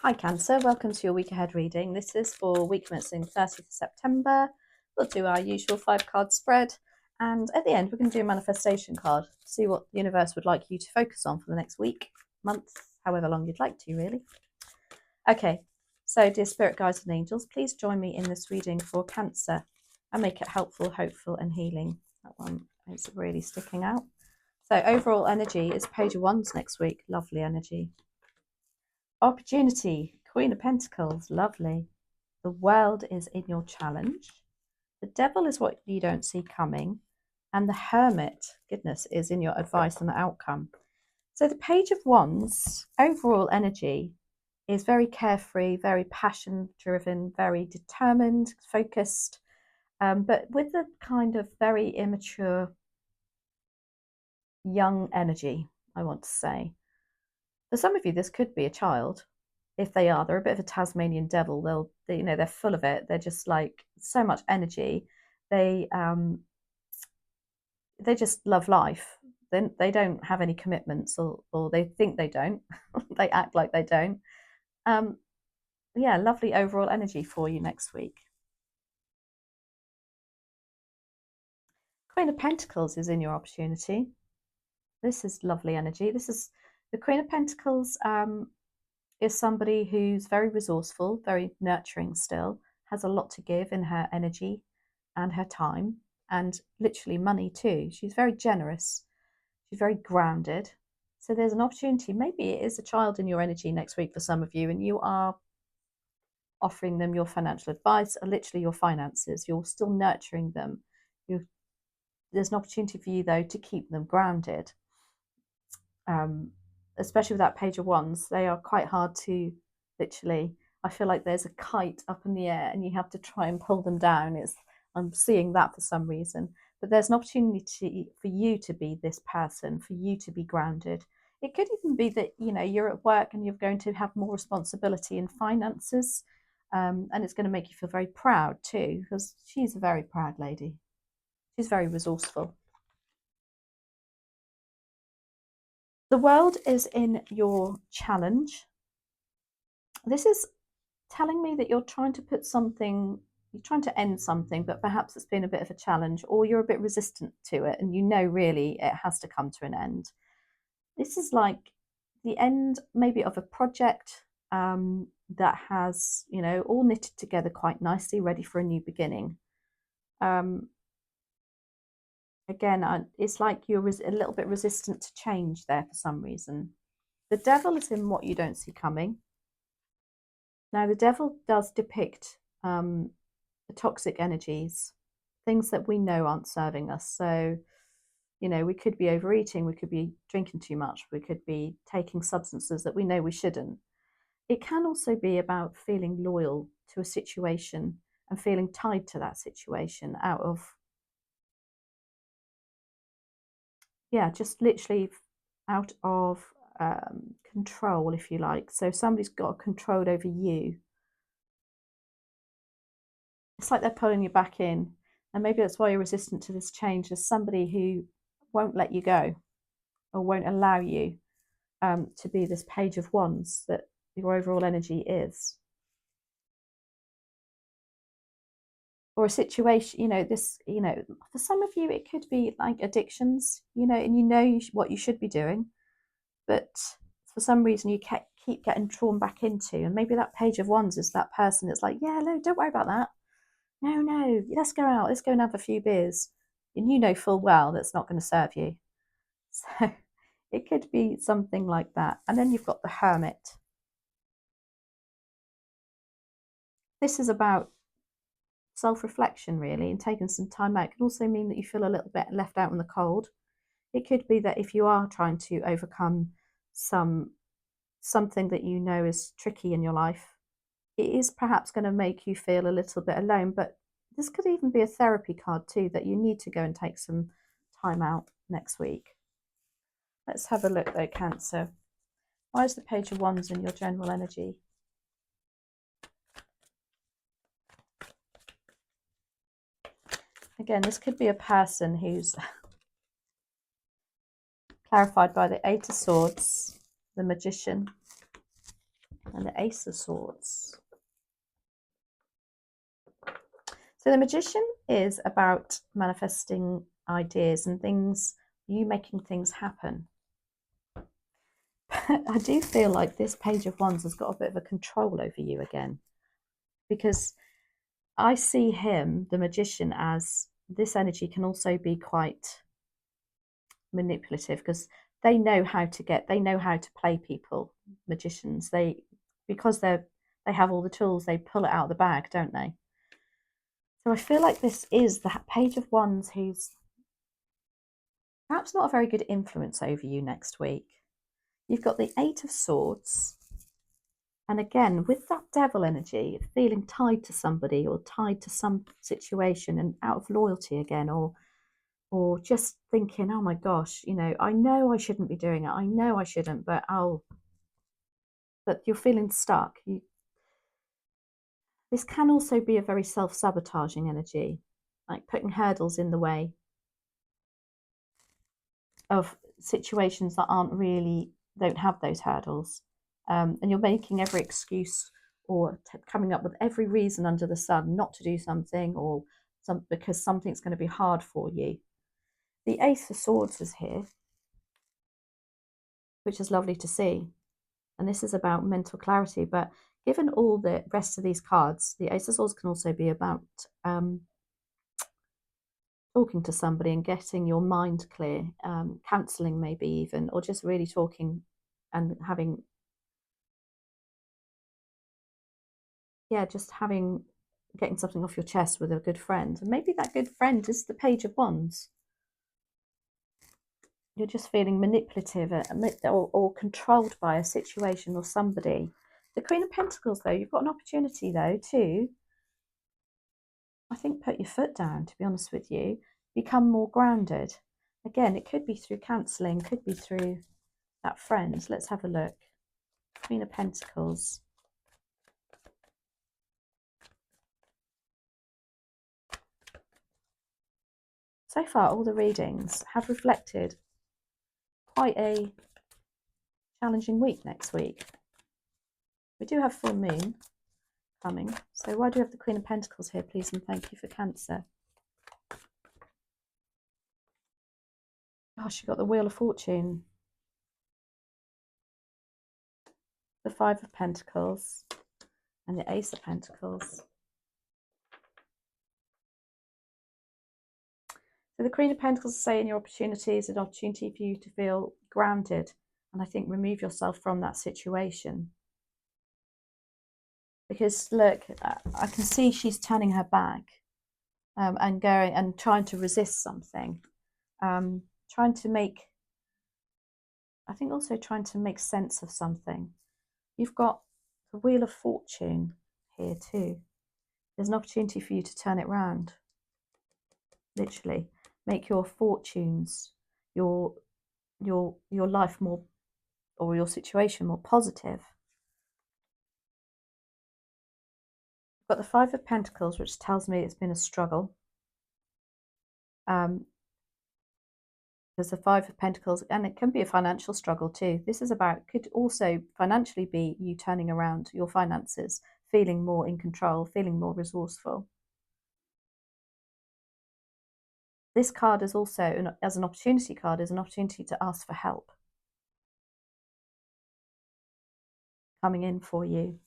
Hi Cancer, welcome to your week ahead reading. This is for week commencing 30th of September. We'll do our usual 5-card spread, and at the end we're going to do a manifestation card, see what the universe would like you to focus on for the next week, month, however long you'd like to, really. Okay, so dear spirit guides and angels, please join me in this reading for Cancer and make it helpful, hopeful and healing. That one is really sticking out. So overall energy is Page of Wands next week. Lovely energy. Opportunity, Queen of Pentacles, lovely. The world is in your challenge. The devil is what you don't see coming. And the Hermit, goodness, is in your advice and the outcome. So the Page of Wands, overall energy, is very carefree, very passion-driven, very determined, focused, but with a kind of very immature, young energy, I want to say. For some of you, this could be a child. If they are, they're a bit of a Tasmanian devil. They're full of it. They're just like so much energy. They just love life. They don't have any commitments, or they think they don't. They act like they don't. Yeah, lovely overall energy for you next week. Queen of Pentacles is in your opportunity. This is lovely energy. This is the Queen of Pentacles. Is somebody who's very resourceful, very nurturing still, has a lot to give in her energy and her time, and literally money too. She's very generous. She's very grounded. So there's an opportunity. Maybe it is a child in your energy next week for some of you, and you are offering them your financial advice, or literally your finances. You're still nurturing them. There's an opportunity for you, though, to keep them grounded. Especially with that Page of Wands, they are quite hard to literally. I feel like there's a kite up in the air and you have to try and pull them down. I'm seeing that for some reason, but there's an opportunity for you to be this person, for you to be grounded. It could even be that you're at work and you're going to have more responsibility in finances, and it's going to make you feel very proud too, because she's a very proud lady. She's very resourceful. The world is in your challenge. This is telling me that you're trying to end something, but perhaps it's been a bit of a challenge, or you're a bit resistant to it, and really it has to come to an end. This is like the end maybe of a project that has, all knitted together quite nicely, ready for a new beginning. Again, it's like you're a little bit resistant to change there for some reason. The devil is in what you don't see coming. Now, the devil does depict the toxic energies, things that we know aren't serving us. So, we could be overeating, we could be drinking too much, we could be taking substances that we know we shouldn't. It can also be about feeling loyal to a situation and feeling tied to that situation just literally out of control, if you like. So somebody's got control over you. It's like they're pulling you back in, and maybe that's why you're resistant to this change. There's somebody who won't let you go, or won't allow you to be this Page of Wands that your overall energy is. Or a situation, for some of you it could be like addictions, and what you should be doing, but for some reason you keep getting drawn back into. And maybe that Page of Wands is that person that's like, yeah, no, don't worry about that. No, let's go out, let's go and have a few beers. And you know full well that's not going to serve you. So it could be something like that. And then you've got the Hermit. This is about self-reflection, really, and taking some time out. It can also mean that you feel a little bit left out in the cold. It could be that if you are trying to overcome something that you know is tricky in your life, it is perhaps going to make you feel a little bit alone. But this could even be a therapy card too, that you need to go and take some time out next week. Let's have a look though, Cancer. Why is the Page of Wands in your general energy? Again, this could be a person who's clarified by the Eight of Swords, the Magician, and the Ace of Swords. So the Magician is about manifesting ideas and things, you making things happen. I do feel like this Page of Wands has got a bit of a control over you again, because I see him, the Magician, as this energy can also be quite manipulative, because they know how to play people. Magicians, because they have all the tools, they pull it out of the bag, don't they? So I feel like this is the Page of Wands, who's perhaps not a very good influence over you next week. You've got the Eight of Swords, and again with that Devil energy, feeling tied to somebody or tied to some situation and out of loyalty again, or just thinking, oh my gosh, I know I shouldn't be doing it, I know I shouldn't, but you're feeling stuck. This can also be a very self-sabotaging energy, like putting hurdles in the way of situations that don't have those hurdles. And you're making every excuse or coming up with every reason under the sun not to do something, or because something's going to be hard for you. The Ace of Swords is here, which is lovely to see. And this is about mental clarity. But given all the rest of these cards, the Ace of Swords can also be about talking to somebody and getting your mind clear, counselling maybe even, or just really talking and getting something off your chest with a good friend. And maybe that good friend is the Page of Wands. You're just feeling manipulative or controlled by a situation or somebody. The Queen of Pentacles, though, you've got an opportunity, though, to, I think, put your foot down, to be honest with you, become more grounded. Again, it could be through counselling, could be through that friend. Let's have a look. Queen of Pentacles. So far, all the readings have reflected quite a challenging week next week. We do have full moon coming. So why do we have the Queen of Pentacles here, please, and thank you for Cancer? Gosh, you've got the Wheel of Fortune, the Five of Pentacles, and the Ace of Pentacles. So the Queen of Pentacles is saying your opportunity is an opportunity for you to feel grounded, and I think remove yourself from that situation. Because look, I can see she's turning her back and going and trying to resist something, trying to make sense of something. You've got the Wheel of Fortune here too. There's an opportunity for you to turn it round. Literally, make your fortunes, your life more, or your situation more positive. You've got the Five of Pentacles, which tells me it's been a struggle. There's the Five of Pentacles, and it can be a financial struggle too. This is could also financially be you turning around your finances, feeling more in control, feeling more resourceful. This card is also, as an opportunity card, is an opportunity to ask for help coming in for you,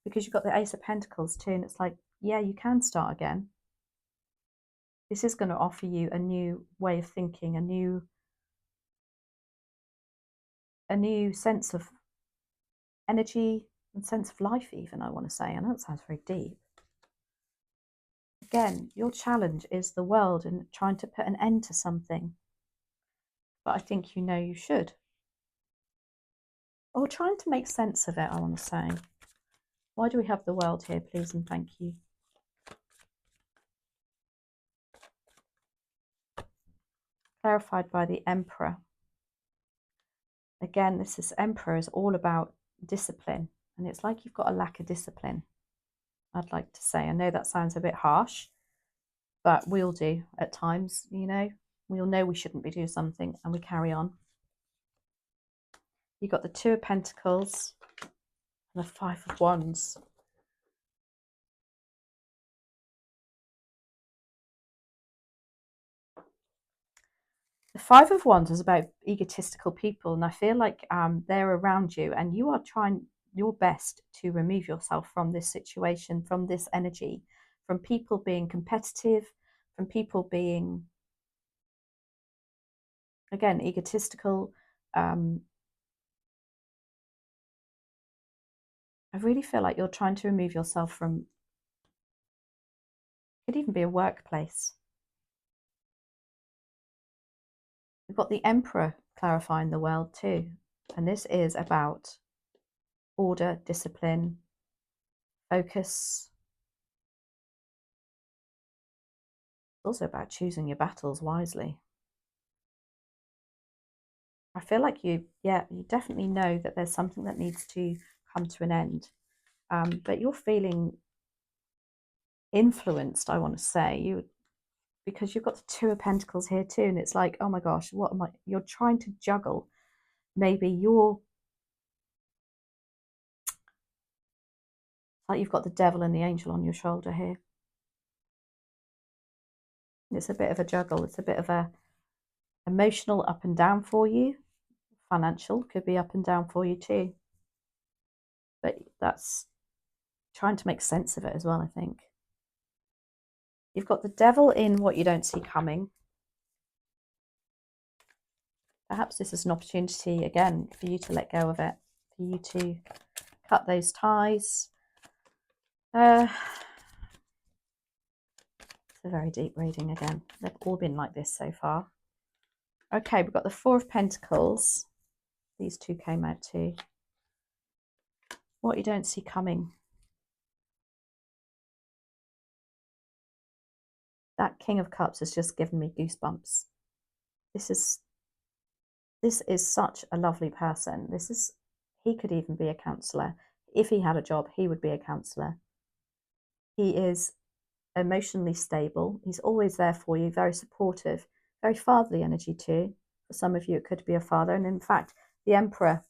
because you've got the Ace of Pentacles too, and it's like, yeah, you can start again. This is going to offer you a new way of thinking, a new sense of energy and sense of life even, I want to say. I know it sounds very deep. Again, your challenge is the world and trying to put an end to something. But I think you should. Or trying to make sense of it, I want to say. Why do we have the World here, please and thank you? Clarified by the Emperor. Again, this Emperor is all about discipline. And it's like you've got a lack of discipline, I'd like to say. I know that sounds a bit harsh, but we all do at times, We all know we shouldn't be doing something and we carry on. You've got the Two of Pentacles, And the Five of Wands. The Five of Wands is about egotistical people, and I feel like they're around you, and you are trying your best to remove yourself from this situation, from this energy, from people being competitive, from people being, again, egotistical. I really feel like you're trying to remove yourself from, it could even be a workplace. We've got the Emperor clarifying the world too, and this is about order, discipline, focus. It's also about choosing your battles wisely. I feel like you definitely know that there's something that needs to come to an end. But you're feeling influenced, I want to say, because you've got the Two of Pentacles here too, and it's like, oh my gosh, what am I? You're trying to juggle. Maybe like you've got the devil and the angel on your shoulder here. It's a bit of a juggle. It's a bit of a emotional up and down for you. Financial could be up and down for you too. But that's trying to make sense of it as well, I think. You've got the devil in what you don't see coming. Perhaps this is an opportunity, again, for you to let go of it, for you to cut those ties. It's a very deep reading again. They've all been like this so far. Okay, we've got the Four of Pentacles. These two came out too. What you don't see coming. That King of Cups has just given me goosebumps. This is such a lovely person. He could even be a counsellor. If he had a job, he would be a counsellor. He is emotionally stable. He's always there for you, very supportive, very fatherly energy too. For some of you, it could be a father. And in fact, the Emperor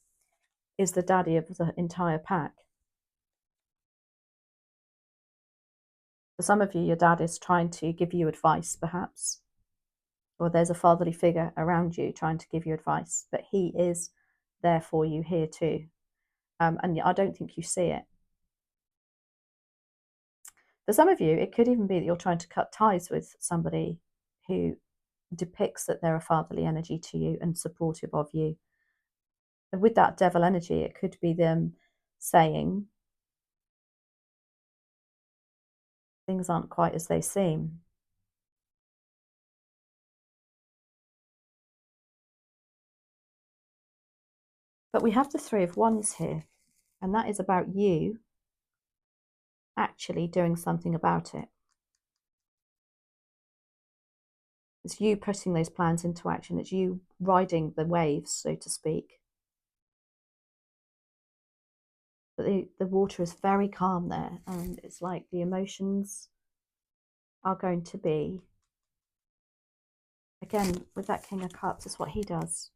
is the daddy of the entire pack. For some of you, your dad is trying to give you advice, perhaps, or there's a fatherly figure around you trying to give you advice, but he is there for you here too. And I don't think you see it. For some of you, it could even be that you're trying to cut ties with somebody who depicts that they're a fatherly energy to you and supportive of you. And with that devil energy, it could be them saying things aren't quite as they seem. But we have the Three of Wands here, and that is about you actually doing something about it. It's you putting those plans into action. It's you riding the waves, so to speak. But the water is very calm there, and it's like the emotions are going to be, again, with that King of Cups, it's what he does.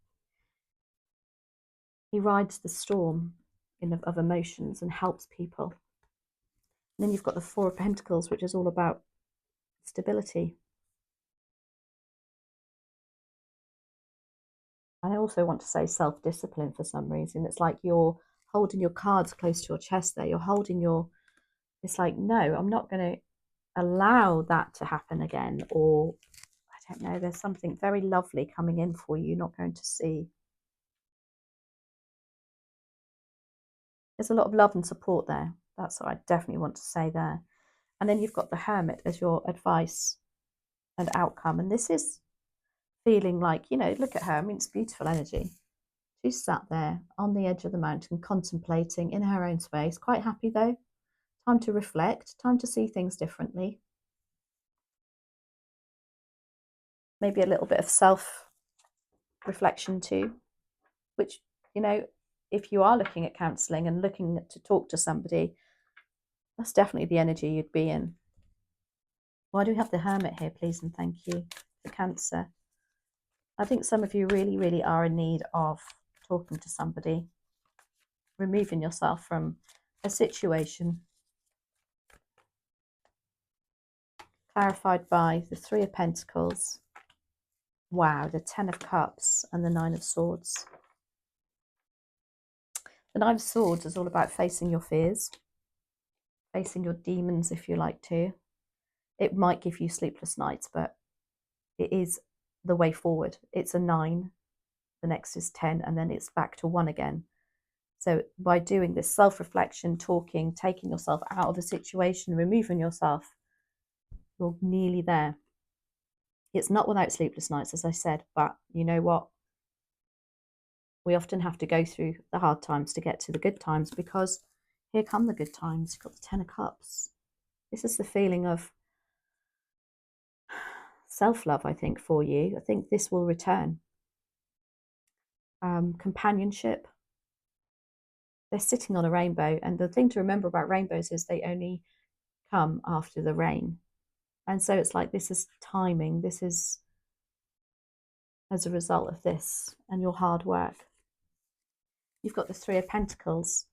He rides the storm of emotions and helps people. And then you've got the Four of Pentacles, which is all about stability. And I also want to say self-discipline for some reason. It's like you're holding your cards close to your chest there. You're holding it's like, no, I'm not going to allow that to happen again. Or, I don't know, there's something very lovely coming in for you, you're not going to see. There's a lot of love and support there. That's what I definitely want to say there. And then you've got the Hermit as your advice and outcome. And this is feeling like, look at her. I mean, it's beautiful energy. She's sat there on the edge of the mountain, contemplating in her own space, quite happy though. Time to reflect, time to see things differently. Maybe a little bit of self-reflection too, which, if you are looking at counselling and looking to talk to somebody, that's definitely the energy you'd be in. Why do we have the Hermit here, please and thank you, for Cancer? I think some of you really, really are in need of talking to somebody. removing yourself from a situation. Clarified by the Three of Pentacles. Wow, the Ten of Cups and the Nine of Swords. The Nine of Swords is all about facing your fears, facing your demons if you like to. It might give you sleepless nights, but it is the way forward. It's a 9, the next is 10, and then it's back to 1 again. So by doing this self-reflection, talking, taking yourself out of a situation, removing yourself, you're nearly there. It's not without sleepless nights, as I said, but you know what? We often have to go through the hard times to get to the good times, because here come the good times. You've got the Ten of Cups. This is the feeling of self-love, I think, for you. I think this will return. Companionship. They're sitting on a rainbow, and the thing to remember about rainbows is they only come after the rain. And so it's like, this is timing. This is as a result of this and your hard work. You've got the Three of Pentacles.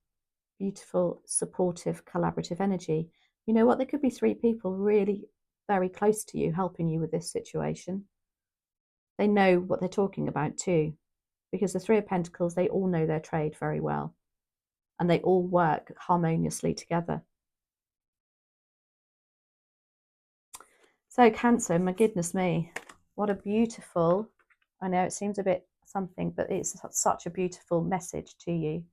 Beautiful, supportive, collaborative energy. You know what? There could be 3 people really very close to you helping you with this situation. They know what they're talking about too, because the Three of Pentacles, they all know their trade very well, and they all work harmoniously together. So Cancer, my goodness me, what a beautiful, I know it seems a bit something, but it's such a beautiful message to you.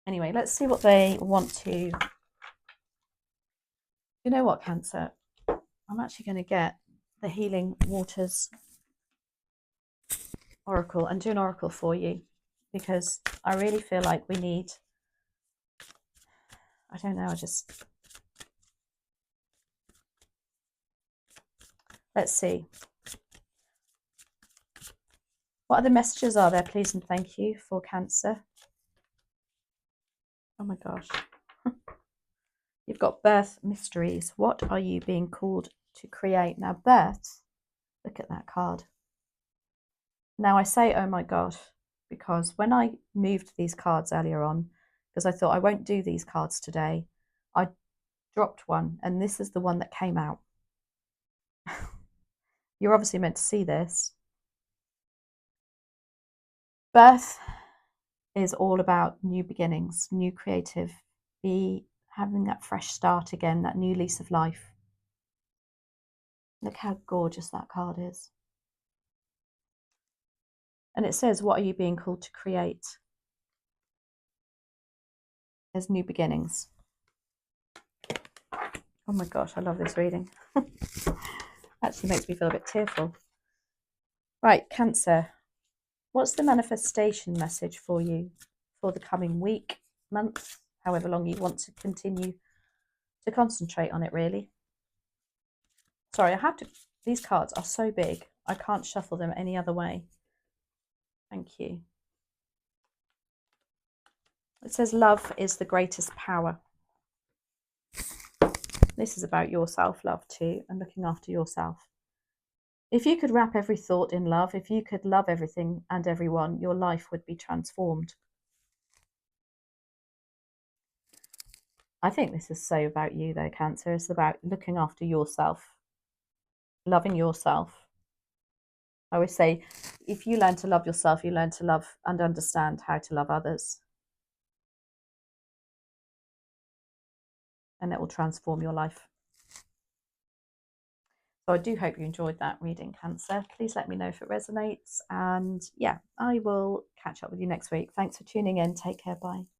Anyway, let's see what they want to. You know what, Cancer? I'm actually going to get the Healing Waters Oracle and do an oracle for you, because I really feel like we need, I don't know, let's see. What other messages are there, please and thank you, for Cancer? Oh my gosh. You've got birth mysteries. What are you being called to create? Now, birth, look at that card. Now, I say, oh my gosh, because when I moved these cards earlier on, because I thought I won't do these cards today, I dropped one, and this is the one that came out. You're obviously meant to see this. Birth is all about new beginnings, new creative, having that fresh start again, that new lease of life. Look how gorgeous that card is. And it says, what are you being called to create? There's new beginnings. Oh my gosh, I love this reading. Actually makes me feel a bit tearful. Right, Cancer. What's the manifestation message for you for the coming week, month, however long you want to continue to concentrate on it, really? Sorry, I have to, these cards are so big, I can't shuffle them any other way. Thank you. It says love is the greatest power. This is about your self-love too, and looking after yourself. If you could wrap every thought in love, if you could love everything and everyone, your life would be transformed. I think this is so about you though, Cancer. It's about looking after yourself, loving yourself. I always say, if you learn to love yourself, you learn to love and understand how to love others. And it will transform your life. So I do hope you enjoyed that reading, Cancer. Please let me know if it resonates. And yeah, I will catch up with you next week. Thanks for tuning in. Take care. Bye.